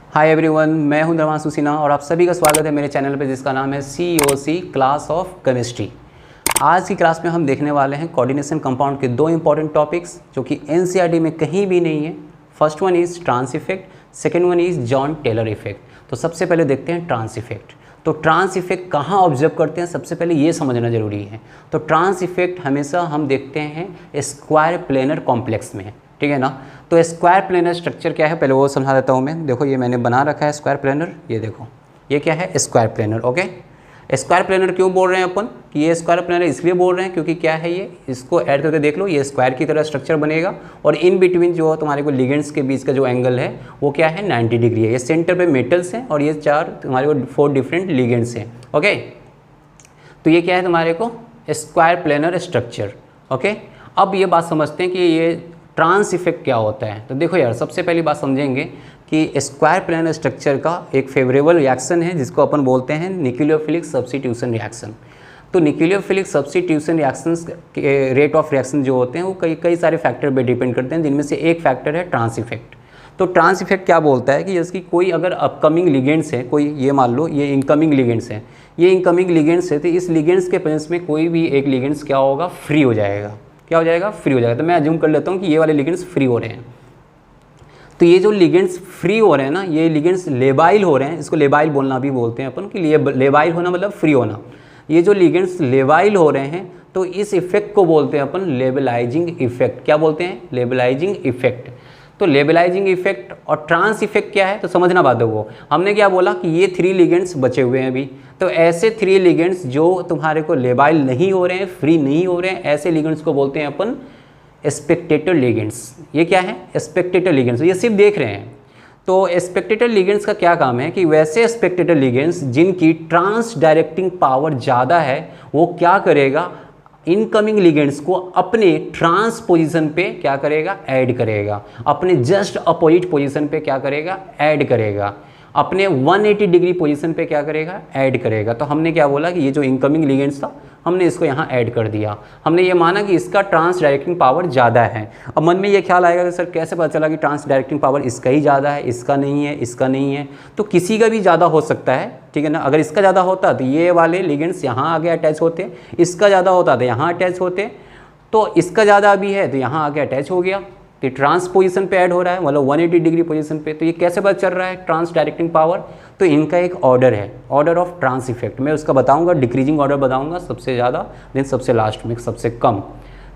Hi everyone, मैं हूं धर्मांशु सिन्हा और आप सभी का स्वागत है मेरे चैनल पे जिसका नाम है COC क्लास ऑफ केमिस्ट्री। आज की क्लास में हम देखने वाले हैं कोऑर्डिनेशन कंपाउंड के दो इंपॉर्टेंट टॉपिक्स जो कि NCERT में कहीं भी नहीं है। First one is trans effect, second one is Jahn Teller effect. तो सबसे पहले देखते हैं ट्रांस इफेक्ट। तो ट्रांस इफेक्ट कहाँ ऑब्जर्व करते हैं, सबसे पहले ये समझना जरूरी है। तो ट्रांस इफेक्ट हमेशा हम देखते हैं स्क्वायर प्लेनर कॉम्प्लेक्स में, ठीक है ना। तो स्क्वायर प्लेनर स्ट्रक्चर क्या है पहले वो समझा देता हूँ मैं। देखो ये मैंने बना रखा है स्क्वायर प्लेनर, ये देखो ये क्या है square planar. Okay, square planar क्यों बोल रहे हैं अपन कि ये स्क्वायर प्लेनर इसलिए बोल रहे हैं क्योंकि क्या है ये, इसको ऐड करके देख लो, ये स्क्वायर की तरह स्ट्रक्चर बनेगा और इन बिटवीन जो तुम्हारे को लिगेंड्स के बीच का जो एंगल है वो क्या है 90 डिग्री है। ये सेंटर पे मेटल्स हैं और ये चार तुम्हारे को 4 डिफरेंट लिगेंड्स हैं। ओके, तो ये क्या है तुम्हारे को स्क्वायर प्लेनर स्ट्रक्चर। ओके, अब ये बात समझते हैं कि ये ट्रांस इफेक्ट क्या होता है। तो देखो यार, सबसे पहली बात समझेंगे कि स्क्वायर प्लेनर स्ट्रक्चर का एक फेवरेबल रिएक्शन है जिसको अपन बोलते हैं न्यूक्लियोफिलिक सब्स्टिट्यूशन रिएक्शन। तो न्यूक्लियोफिलिक सब्स्टिट्यूशन रिएक्शंस के रेट ऑफ रिएक्शन जो होते हैं वो कई सारे फैक्टर पे डिपेंड करते हैं, जिनमें से एक फैक्टर है ट्रांस इफेक्ट। तो ट्रांस इफेक्ट क्या बोलता है कि जैसे कि कोई अगर अपकमिंग लिगेंड्स है, कोई ये मान लो ये इनकमिंग लिगेंड्स है, ये इनकमिंग लिगेंड्स है, तो इस लिगेंड्स के प्रेजेंस में कोई भी एक लिगेंड्स क्या होगा, फ्री हो जाएगा। क्या हो जाएगा, फ्री हो जाएगा। तो मैं अज्यूम कर लेता हूँ कि ये वाले लिगेंड्स फ्री हो रहे हैं। तो ये जो लिगेंड्स फ्री हो रहे हैं ना, ये लिगेंड्स लेबाइल हो रहे हैं, इसको लेबाइल बोलना भी बोलते हैं अपन कि लेबाइल होना मतलब फ्री होना। ये जो लिगेंड्स लेबाइल हो रहे हैं तो इस इफेक्ट को बोलते हैं अपन लेबलाइजिंग इफेक्ट। क्या बोलते हैं, लेबलाइजिंग इफेक्ट। तो लेबलाइजिंग इफेक्ट और ट्रांस इफेक्ट क्या है तो समझना बातों को। हमने क्या बोला कि ये 3 लिगेंड्स बचे हुए हैं अभी, तो ऐसे 3 लिगेंड्स जो तुम्हारे को लेबाइल नहीं हो रहे हैं, फ्री नहीं हो रहे हैं, ऐसे लिगेंड्स को बोलते हैं अपन स्पेक्टेटर लिगेंड्स। ये क्या है, स्पेक्टेटर लिगेंड्स, ये सिर्फ देख रहे हैं। तो स्पेक्टेटर लिगेंड्स का क्या काम है कि वैसे स्पेक्टेटर लिगेंड्स जिनकी ट्रांस डायरेक्टिंग पावर ज़्यादा है वो क्या करेगा, इनकमिंग लिगेंड्स को अपने ट्रांस पोजीशन पे क्या करेगा, ऐड करेगा, अपने जस्ट अपोजिट पोजीशन पे क्या करेगा, ऐड करेगा, अपने 180 डिग्री पोजीशन पे क्या करेगा, ऐड करेगा। तो हमने क्या बोला कि ये जो इनकमिंग लिगेंड्स था हमने इसको यहाँ ऐड कर दिया। हमने ये माना कि इसका ट्रांस डायरेक्टिंग पावर ज़्यादा है। अब मन में ये ख्याल आएगा कि सर कैसे पता चला कि ट्रांस डायरेक्टिंग पावर इसका ही ज़्यादा है, इसका नहीं है, इसका नहीं है। तो किसी का भी ज़्यादा हो सकता है, ठीक है ना। अगर इसका ज़्यादा होता तो ये वाले लिगेंड्स यहाँ आगे अटैच होते, इसका ज़्यादा होता तो यहाँ अटैच होते, तो इसका ज़्यादा भी है तो यहाँ आगे अटैच हो गया। तो ट्रांस पोजीशन पे ऐड हो रहा है, मतलब 180 डिग्री पोजीशन पे। तो ये कैसे पता चल रहा है ट्रांस डायरेक्टिंग पावर, तो इनका एक ऑर्डर है, ऑर्डर ऑफ ट्रांस इफेक्ट। मैं उसका बताऊंगा, डिक्रीजिंग ऑर्डर बताऊंगा, सबसे ज़्यादा देन सबसे लास्ट में सबसे कम।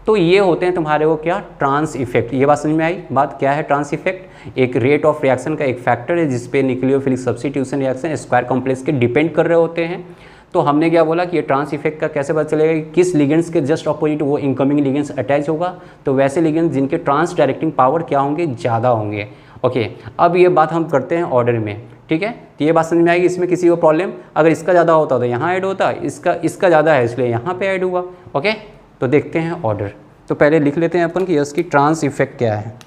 तो ये होते हैं तुम्हारे वो क्या, ट्रांस इफेक्ट। ये बात समझ में आई। बात क्या है ट्रांस इफेक्ट, एक रेट ऑफ रिएक्शन का एक फैक्टर है जिसपे nucleophilic substitution reaction square complex के डिपेंड कर रहे होते हैं। तो हमने क्या बोला कि ये ट्रांस इफेक्ट का कैसे पता चलेगा कि किस लिगेंड्स के जस्ट अपोजिट वो इनकमिंग लिगेंड्स अटैच होगा, तो वैसे लिगेंड्स जिनके ट्रांस डायरेक्टिंग पावर क्या होंगे, ज़्यादा होंगे। ओके, अब ये बात हम करते हैं ऑर्डर में, ठीक है। तो ये बात समझ में आएगी, इसमें किसी को प्रॉब्लम, अगर इसका ज़्यादा होता तो यहाँ ऐड होता, इसका ज़्यादा है इसलिए यहाँ पे ऐड हुआ। ओके, तो देखते हैं ऑर्डर। तो पहले लिख लेते हैं अपन कि इसकी ट्रांस इफेक्ट क्या है।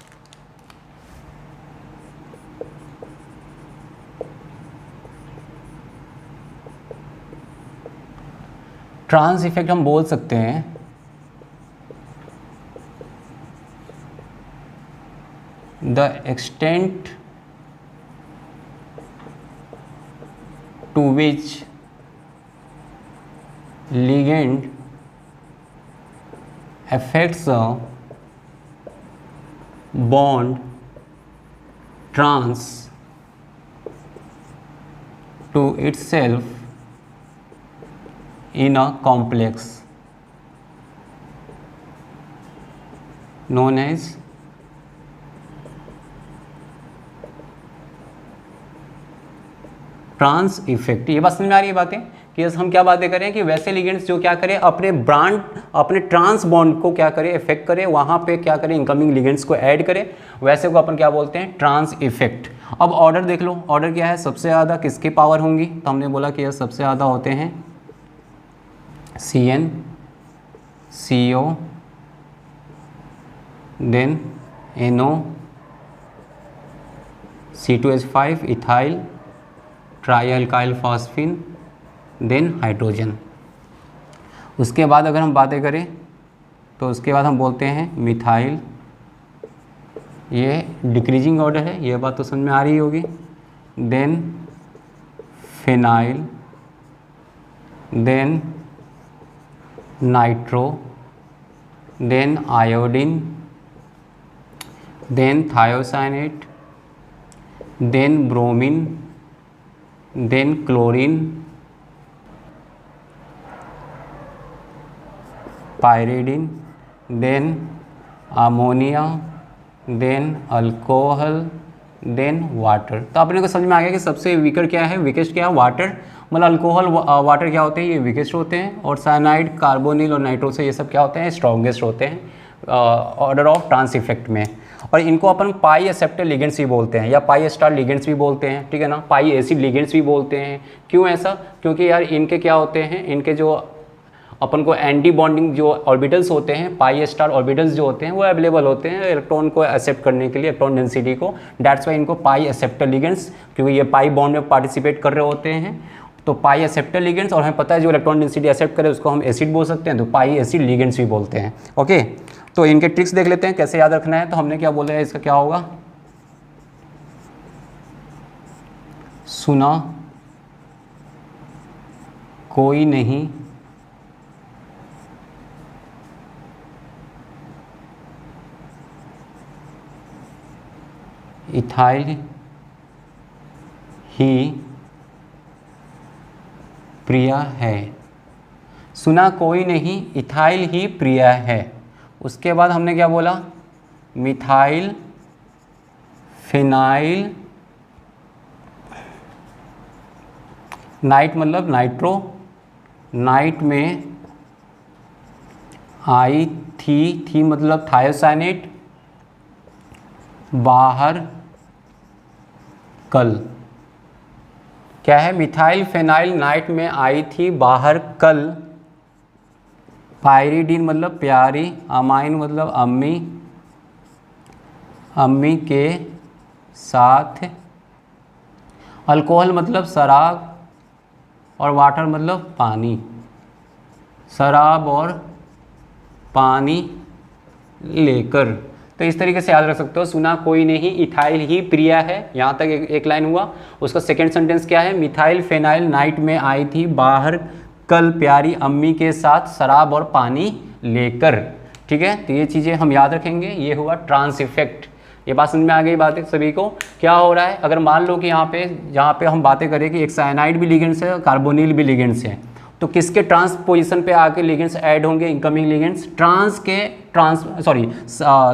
ट्रांस इफेक्ट हम बोल सकते हैं the extent to which ligand affects a bond trans to itself in a complex known as trans effect. ये बात समझ में आ रही है बातें कि हम क्या बातें करें कि वैसे लिगेंड्स जो क्या करें, अपने ट्रांस बॉन्ड को क्या करें, इफेक्ट करें, वहाँ पे क्या करें, इनकमिंग लिगेंड्स को ऐड करें, वैसे को अपन क्या बोलते हैं, ट्रांस इफेक्ट। अब ऑर्डर देख लो, ऑर्डर क्या है, सबसे ज़्यादा किसकी पावर होंगी, तो हमने बोला कि यह सबसे ज़्यादा होते हैं CN CO then NO C2H5 ethyl tri alkyl phosphine then hydrogen. उसके बाद अगर हम बातें करें तो उसके बाद हम बोलते हैं मिथाइल, ये डिक्रीजिंग ऑर्डर है, ये बात तो समझ में आ रही होगी। Then phenyl, then nitro, then iodine, then thiocyanate, then bromine, then chlorine, pyridine, then ammonia, then alcohol, then water. तो अपने को समझ में आ गया कि सबसे वीकर क्या है, वीकेस्ट क्या है, वाटर। मतलब अल्कोहल वाटर क्या होते हैं, ये वीकेस्ट होते हैं, और साइनाइड, कार्बोनिल और नाइट्रो से ये सब क्या होते हैं, स्ट्रॉन्गेस्ट होते हैं ऑर्डर ऑफ ट्रांस इफेक्ट में। और इनको अपन पाई एक्सेप्टर लिगेंड्स भी बोलते हैं या पाई स्टार लिगेंड्स भी बोलते हैं, ठीक है ना, पाई एसिड लिगेंड्स भी बोलते हैं। क्यों ऐसा? क्योंकि यार इनके क्या होते हैं, इनके जो अपन को एंटी बॉन्डिंग जो ऑर्बिटल्स होते हैं, पाई स्टार ऑर्बिटल्स जो होते हैं वो अवेलेबल होते हैं इलेक्ट्रॉन को एक्सेप्ट करने के लिए, इलेक्ट्रॉन डेंसिटी को। दैट्स वाई इनको पाई एक्सेप्टर लिगेंड्स, क्योंकि ये पाई बॉन्ड में पार्टिसिपेट कर रहे होते हैं। तो पाई एक्सेप्टर लिगेंड्स, और हमें पता है जो इलेक्ट्रॉन डेंसिटी एक्सेप्ट करे उसको हम एसिड बोल सकते हैं, तो पाई एसिड लिगेंड्स भी बोलते हैं। ओके, तो इनके ट्रिक्स देख लेते हैं कैसे याद रखना है। तो हमने क्या बोला है, इसका क्या होगा, सुना कोई नहीं इथाइल ही प्रिय है। सुना कोई नहीं, इथाइल ही प्रिय है। उसके बाद हमने क्या बोला, मिथाइल फिनाइल नाइट मतलब नाइट्रो, नाइट में आई थी मतलब थायोसाइनेट, बाहर कल। क्या है, मिथाइल फेनाइल नाइट में आई थी बाहर कल। पायरिडीन मतलब प्यारी, अमाइन मतलब अम्मी, अम्मी के साथ, अल्कोहल मतलब शराब, और वाटर मतलब पानी, शराब और पानी लेकर। तो इस तरीके से याद रख सकते हो, सुना कोई नहीं इथाइल ही प्रिय है। यहाँ तक एक लाइन हुआ। उसका सेकंड सेंटेंस क्या है, मिथाइल फेनाइल नाइट में आई थी बाहर कल प्यारी अम्मी के साथ शराब और पानी लेकर। ठीक है, तो ये चीज़ें हम याद रखेंगे। ये हुआ ट्रांस इफेक्ट। ये बात समझ में आ गई बात है सभी को। क्या हो रहा है, अगर मान लो कि यहाँ पे हम बातें करें कि एक साइनाइड भी लिगेंड्स है, कार्बोनिल भी लिगेंड्स है, तो किसके ट्रांस पोजीशन पे आके लिगेंड्स ऐड होंगे, इनकमिंग लिगेंड्स क्या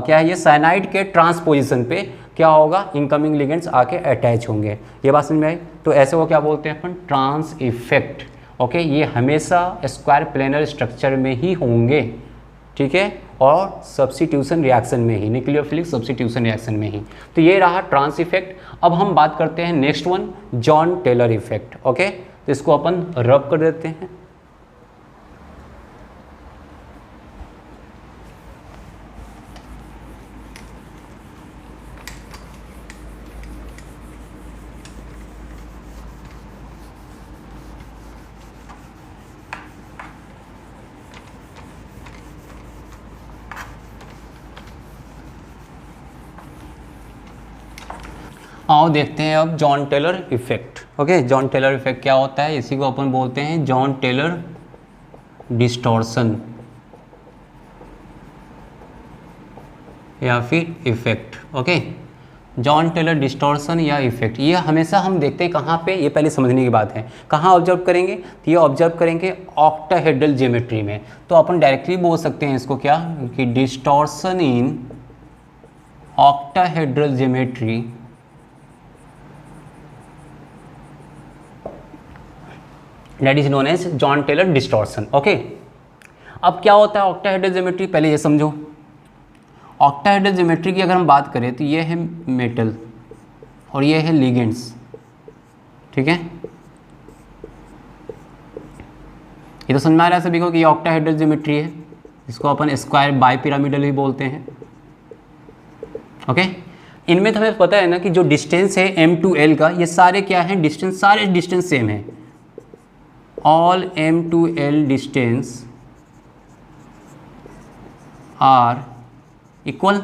है ये, साइनाइड के ट्रांस पोजीशन पे क्या होगा, इनकमिंग लिगेंड्स आके अटैच होंगे। ये बात समझ में आई। तो ऐसे वो क्या बोलते हैं अपन, ट्रांस इफेक्ट। ओके, ये हमेशा स्क्वायर प्लेनर स्ट्रक्चर में ही होंगे, ठीक है, और सब्स्टिट्यूशन रिएक्शन में ही, न्यूक्लियोफिलिक सब्स्टिट्यूशन रिएक्शन में ही। तो ये रहा ट्रांस इफेक्ट। अब हम बात करते हैं next one, Jahn Teller effect. Okay, तो इसको अपन रब कर देते हैं। आओ देखते हैं अब Jahn Teller effect. Okay, Jahn Teller effect क्या होता है, इसी को अपन बोलते हैं जॉन टेलर डिस्टॉर्शन या फिर effect. Okay, Jahn Teller distortion या इफेक्ट, ये हमेशा हम देखते हैं कहाँ पे, ये पहले समझने की बात है। कहाँ ऑब्जर्व करेंगे, तो ये ऑब्जर्व करेंगे ऑक्टाहेड्रल ज्योमेट्री में। तो अपन डायरेक्टली बोल सकते हैं इसको क्या, कि distortion in octahedral geometry that is known as Jahn Teller distortion. Okay, अब क्या होता है ऑक्टाहेड्रल ज्योमेट्री, पहले ये समझो। ऑक्टाहेड्रल ज्योमेट्री की अगर हम बात करें तो ये है मेटल और ये है लिगेंड्स, ठीक है। ये तो समझ में आ रहा है सभी को कि ये ऑक्टाहेड्रल ज्योमेट्री है, इसको अपन स्क्वायर बाई पिरामिडल भी बोलते हैं। ओके, इनमें तो हमें पता है ना कि जो डिस्टेंस है m to l का, ये सारे क्या हैं, डिस्टेंस, सारे डिस्टेंस सेम है। All m to l distance are equal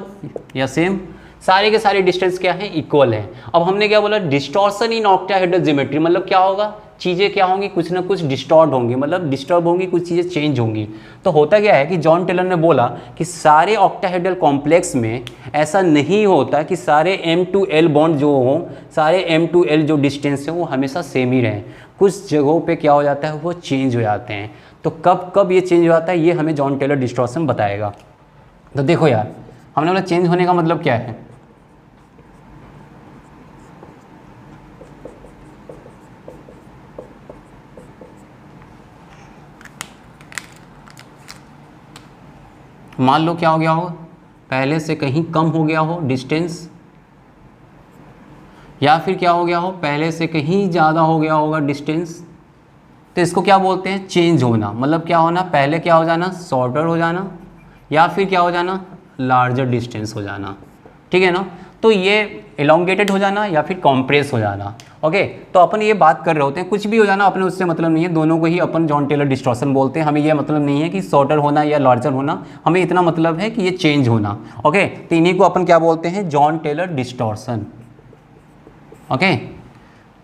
या सेम, सारे के सारे डिस्टेंस क्या है, इक्वल है। अब हमने क्या बोला, डिस्टॉर्शन इन ऑक्टाहेड्रल ज्योमेट्री, मतलब क्या होगा, चीज़ें क्या होंगी, कुछ ना कुछ डिस्टॉर्ट होंगी, मतलब डिस्टर्ब होंगी, कुछ चीज़ें चेंज होंगी। तो होता क्या है कि जॉन टेलर ने बोला कि सारे ऑक्टाहेड्रल कॉम्प्लेक्स में ऐसा नहीं होता कि सारे M2L बॉन्ड जो हों, सारे M2L जो डिस्टेंस है वो हमेशा सेम ही रहें। कुछ जगहों पे क्या हो जाता है, वो चेंज हो जाते हैं। तो कब कब ये चेंज हो जाता है, ये हमें जॉन टेलर डिस्टॉर्शन बताएगा। तो देखो यार, हमने बोला चेंज होने का मतलब क्या है, मान लो क्या हो गया हो, पहले से कहीं कम हो गया हो डिस्टेंस, या फिर क्या हो गया हो, पहले से कहीं ज़्यादा हो गया होगा डिस्टेंस। तो इसको क्या बोलते हैं, चेंज होना। मतलब क्या होना, पहले क्या हो जाना, शॉर्टर हो जाना, या फिर क्या हो जाना, लार्जर डिस्टेंस हो जाना। ठीक है ना। तो ये एलोंगेटेड हो जाना या फिर कॉम्प्रेस हो जाना। ओके, तो अपन ये बात कर रहे होते हैं, कुछ भी हो जाना अपने उससे मतलब नहीं है, दोनों को ही अपन जॉन टेलर डिस्टॉर्शन बोलते हैं। हमें ये मतलब नहीं है कि शॉर्टर होना या लार्जर होना, हमें इतना मतलब है कि ये चेंज होना। ओके, तो इन्हीं को अपन क्या बोलते हैं, जॉन टेलर डिस्टॉर्शन। ओके,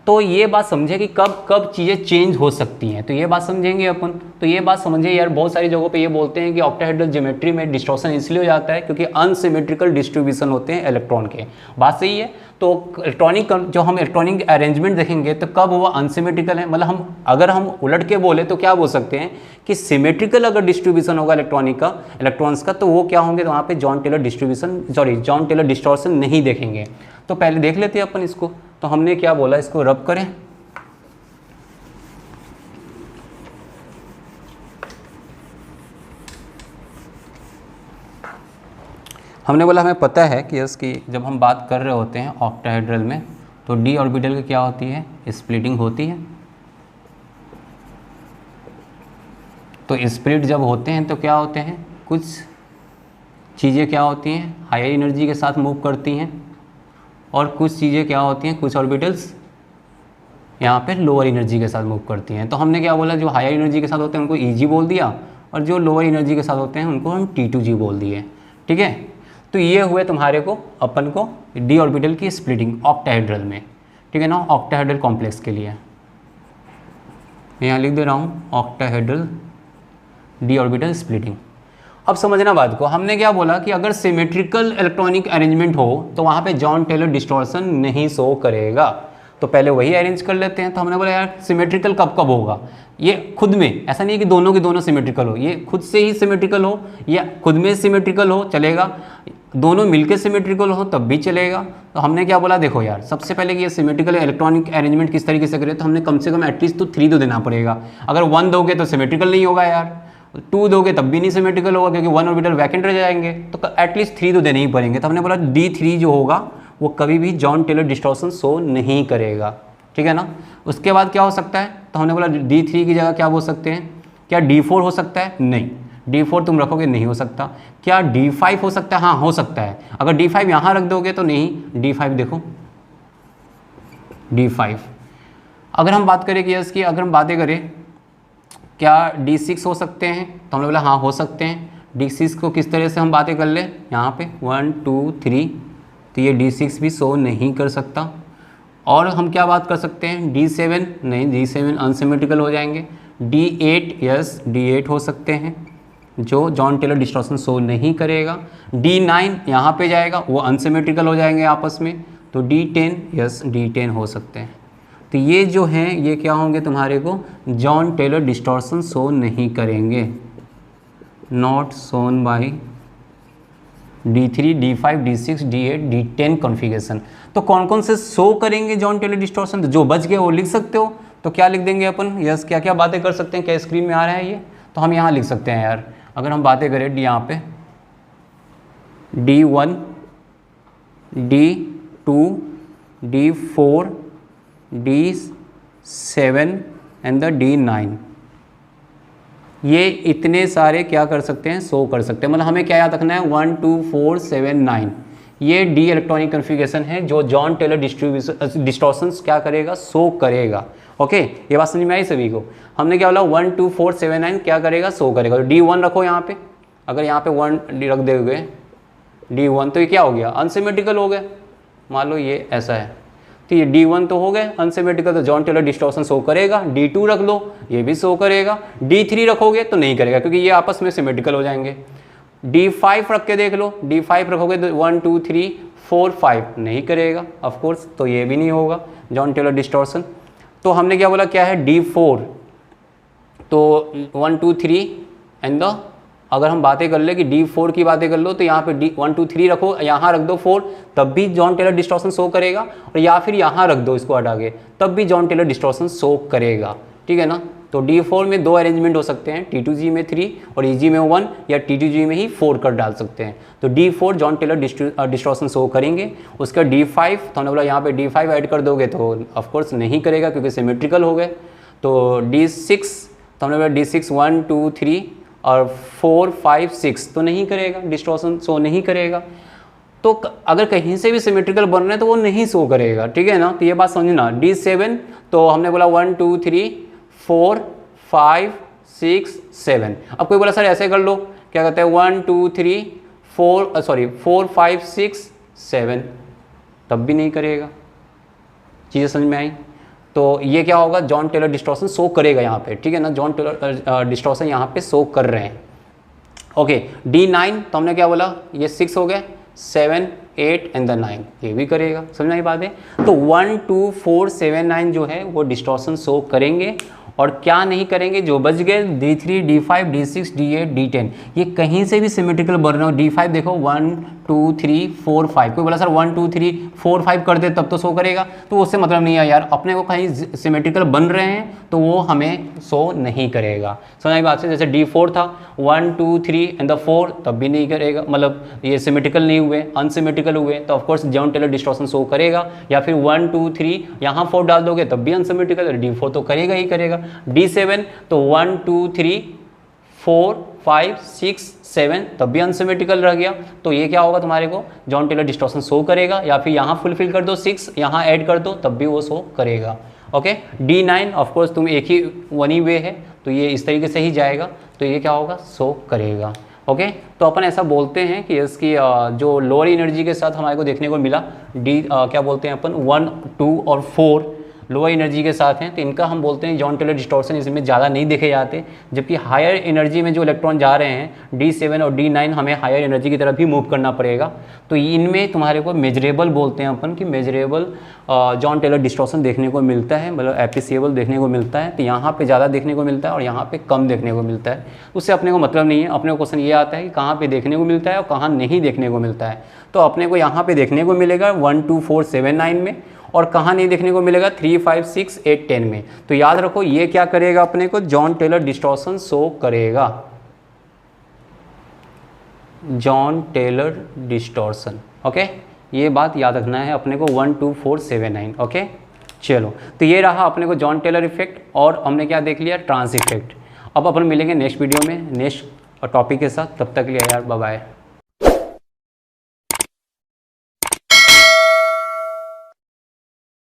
तो ये बात समझे कि कब कब चीज़ें चेंज हो सकती हैं, तो ये बात समझेंगे अपन। तो ये बात समझे यार, बहुत सारी जगहों पे ये बोलते हैं कि ऑक्टाहेड्रल ज्योमेट्री में डिस्टॉर्शन इसलिए हो जाता है क्योंकि अनसिमेट्रिकल डिस्ट्रीब्यूशन होते हैं इलेक्ट्रॉन के। बात सही है। तो इलेक्ट्रॉनिक जो हम इलेक्ट्रॉनिक अरेंजमेंट देखेंगे तो कब वो अनसिमेट्रिकल है, मतलब हम अगर हम उलट के बोले तो क्या बोल सकते हैं कि सिमेट्रिकल अगर डिस्ट्रीब्यूशन होगा इलेक्ट्रॉनिक का, इलेक्ट्रॉन्स का, तो वो क्या होंगे, तो वहाँ पे Jahn Teller distribution Jahn Teller distortion नहीं देखेंगे। तो पहले देख लेते हैं अपन इसको। तो हमने क्या बोला, इसको रब करें। हमने बोला हमें पता है कि इसकी जब हम बात कर रहे होते हैं ऑक्टाहेड्रल में तो डी ऑर्बिटल की क्या होती है, स्प्लिटिंग होती है। तो स्प्लिट जब होते हैं तो क्या होते हैं, कुछ चीज़ें क्या होती हैं, हायर एनर्जी के साथ मूव करती हैं, और कुछ चीज़ें क्या होती हैं, कुछ ऑर्बिटल्स यहाँ पे लोअर एनर्जी के साथ मूव करती हैं। तो हमने क्या बोला, जो हायर एनर्जी के साथ होते हैं उनको ईजी बोल दिया, और जो लोअर एनर्जी के साथ होते हैं उनको हम T2G बोल दिए। ठीक है, तो ये हुए तुम्हारे को अपन को डी ऑर्बिटल की स्प्लिटिंग ऑक्टाहेड्रल में। ठीक है ना, ऑक्टाहेड्रल कॉम्प्लेक्स के लिए यहाँ लिख दे रहा हूँ ऑक्टाहेड्रल डी ऑर्बिटल स्प्लिटिंग। अब समझना बात को, हमने क्या बोला कि अगर सिमेट्रिकल इलेक्ट्रॉनिक अरेंजमेंट हो तो वहाँ पे जॉन टेलर डिस्टॉर्शन नहीं शो करेगा। तो पहले वही अरेंज कर लेते हैं। तो हमने बोला यार सिमेट्रिकल कब कब होगा, ये खुद में, ऐसा नहीं कि दोनों के दोनों सिमेट्रिकल हो, ये खुद से ही सिमेट्रिकल हो या खुद में सिमेट्रिकल हो चलेगा, दोनों मिलके सिमेट्रिकल हो तब भी चलेगा। तो हमने क्या बोला, देखो यार सबसे पहले कि ये सिमेट्रिकल इलेक्ट्रॉनिक अरेंजमेंट किस तरीके से करें, तो हमने कम से कम एटलीस्ट तो 3 तो देना पड़ेगा। अगर 1 दोगे तो सिमेट्रिकल नहीं होगा यार, 2 दोगे तब भी नहीं सिमेट्रिकल होगा क्योंकि 1 ऑर्बिटल वैकेंट रह जाएंगे। तो एटलीस्ट 3 तो देने ही पड़ेंगे। तो हमने बोला D3 जो होगा वो कभी भी जॉन टेलर डिस्टॉर्शन शो नहीं करेगा। ठीक है ना। उसके बाद क्या हो सकता है, तो हमने बोला D3 की जगह क्या बोल सकते हैं, क्या D4 हो सकता है, नहीं D4 तुम रखोगे नहीं हो सकता। क्या D5 हो सकता है, हाँ हो सकता है। अगर D5 यहाँ रख दोगे तो नहीं, D5 देखो D5। अगर हम बात करें कि इसकी, अगर हम बातें करें क्या D6 हो सकते हैं, तो हमने बोला हाँ हो सकते हैं। D6 को किस तरह से हम बातें कर ले, यहाँ पे 1 2 3, तो ये D6 भी शो नहीं कर सकता। और हम क्या बात कर सकते हैं, D7 नहीं, D7 अनसिमेट्रिकल हो जाएंगे। D8 यस D8 हो सकते हैं जो जॉन टेलर डिस्टॉर्शन शो नहीं करेगा। D9 यहाँ पे जाएगा, वो अनसिमेट्रिकल हो जाएंगे आपस में। तो D10 यस D10 हो सकते हैं। तो ये जो हैं ये क्या होंगे, तुम्हारे को जॉन टेलर डिस्टॉर्शन शो नहीं करेंगे, not shown by D3 D5 D6 D8 D10 configuration. तो कौन कौन से शो करेंगे जॉन टेलर डिस्टॉर्शन, तो जो बच गए वो लिख सकते हो। तो क्या लिख देंगे अपन, यस क्या क्या बातें कर सकते हैं, क्या स्क्रीन में आ रहा है ये, तो हम यहाँ लिख सकते हैं यार। अगर हम बातें करें यहाँ पे D1 D2 D4 D7 and the D9, ये इतने सारे क्या कर सकते हैं, शो कर सकते हैं। मतलब हमें क्या याद रखना है, 1 2 4 7 9, ये डी इलेक्ट्रॉनिक कन्फिगरेशन है जो जॉन टेलर डिस्टॉर्शंस क्या करेगा, शो करेगा। ओके, ये बात समझ में आई सभी को। हमने क्या बोला 1 2 4 7 9 क्या करेगा, शो करेगा। तो D1 रखो यहाँ पे, अगर यहाँ पे 1 रख दोगे D1, तो ये क्या हो गया, अनसिमेट्रिकल हो गया। मान लो ये ऐसा है, तो ये D1 तो हो गए अनसिमेट्रिकल, तो जॉन टेलर डिस्टॉर्शन शो करेगा। D2 रख लो, ये भी शो करेगा। D3 रखोगे तो नहीं करेगा क्योंकि ये आपस में सिमेट्रिकल हो जाएंगे। D5 रख के देख लो, D5 रखोगे तो 1 2 3 4 5 नहीं करेगा ऑफ कोर्स, तो ये भी नहीं होगा जॉन टेलर डिस्टॉर्शन। तो हमने क्या बोला, क्या है D4, तो 1 2 3 एंड द, अगर हम बातें कर ले कि D4 की बातें कर लो तो यहाँ पे D1 2 3 रखो, यहाँ रख दो 4, तब भी जॉन टेलर डिस्टॉर्शन शो करेगा। और या फिर यहाँ रख दो इसको हटा के, तब भी जॉन टेलर डिस्टॉर्शन शो करेगा। ठीक है ना। तो D4 में 2 अरेंजमेंट हो सकते हैं, T2G में 3 और EG में 1, या T2G में ही 4 कर डाल सकते हैं। तो D4 John Teller distortion show करेंगे। उसका D5 तो हमने बोला यहाँ पे D5 ऐड कर दोगे तो ऑफकोर्स नहीं करेगा क्योंकि सिमेट्रिकल हो गए। तो D6 तो हमने बोला D6 1 2 3 और 4 5 6 तो नहीं करेगा, डिस्टॉर्शन शो नहीं करेगा। तो अगर कहीं से भी सिमेट्रिकल बन रहे हैं तो वो नहीं शो करेगा। ठीक है ना। तो ये बात समझना। D7 तो हमने बोला 1 2 3 4 5 6 7। अब कोई बोला सर ऐसे कर लो, क्या कहते हैं 1 2 3 4 5 6 7, तब भी नहीं करेगा। चीज़ें समझ में आई। तो ये क्या होगा, जॉन टेलर डिस्टॉर्शन शो करेगा यहाँ पे। ठीक है ना, जॉन टेलर डिस्टॉर्शन यहाँ पे शो कर रहे हैं। ओके, D9 तो हमने क्या बोला, ये 6 हो गए, 7 8 एंड द 9, ये भी करेगा। समझना ये बात है। तो 1 2 4 7 9 जो है वो डिस्टॉर्शन शो करेंगे। और क्या नहीं करेंगे, जो बच गए D3 D5 D6 D8 D10, ये कहीं से भी सिमेट्रिकल बन रहे हो। D5 देखो 1 2 3 4 5, कोई बोला सर 1 2 3 4 5 कर दे तब तो शो करेगा, तो उससे मतलब नहीं है यार। अपने को कहीं सिमेट्रिकल बन रहे हैं तो वो हमें शो नहीं करेगा। समझ बात से। जैसे D4 था 1 2 3 एंड द 4, तब भी नहीं करेगा, मतलब ये सिमेट्रिकल नहीं हुए, अनसिमेट्रिकल हुए, तो of course Jahn Teller distortion show करेगा। या फिर 1 2 3 यहाँ 4 डाल दोगे तब भी अनसिमेट्रिकल, D4 तो करेगा ही करेगा। D7 तो 1 2 3 4 5 6 7, तब भी अनसिमेट्रिकल रह गया। तो ये क्या होगा, तुम्हारे को जॉन टेलर डिस्टॉर्शन शो करेगा। या फिर यहाँ फुलफिल कर दो 6, यहाँ ऐड कर दो तब भी वो शो करेगा। ओके, D9 ऑफकोर्स तुम एक ही वन ही वे है, तो ये इस तरीके से ही जाएगा, तो ये क्या होगा, शो करेगा। ओके, तो अपन ऐसा बोलते हैं कि इसकी जो लोअर एनर्जी के साथ हमारे को देखने को मिला क्या बोलते हैं अपन 1 2 और 4 लोअर एनर्जी के साथ हैं, तो इनका हम बोलते हैं जॉन टेलर डिस्टॉर्शन इसमें ज़्यादा नहीं देखे जाते। जबकि हायर एनर्जी में जो इलेक्ट्रॉन जा रहे हैं D7 और D9, हमें हायर एनर्जी की तरफ भी मूव करना पड़ेगा। तो इनमें तुम्हारे को मेजरेबल बोलते हैं अपन कि मेजरेबल जॉन टेलर डिस्टॉर्शन देखने को मिलता है, मतलब एप्रिसिएबल देखने को मिलता है। तो यहाँ पे ज़्यादा देखने को मिलता है और यहाँ पे कम देखने को मिलता है। उससे अपने को मतलब नहीं है। अपने को क्वेश्चन ये आता है कि कहाँ पे देखने को मिलता है और कहाँ नहीं देखने को मिलता है। तो अपने को यहाँ पे देखने को मिलेगा 1 2 4 7 9 में, और कहाँ नहीं देखने को मिलेगा 3 5 6 8 10 में। तो याद रखो ये क्या करेगा, अपने को जॉन टेलर डिस्टॉर्शन शो करेगा, जॉन टेलर डिस्टॉर्शन। ओके, ये बात याद रखना है अपने को 1 2 4 7 9। ओके, चलो, तो ये रहा अपने को जॉन टेलर इफेक्ट, और हमने क्या देख लिया, ट्रांस इफेक्ट। अब अपन मिलेंगे नेक्स्ट वीडियो में नेक्स्ट टॉपिक के साथ। तब तक के लिए यार बाय बाय।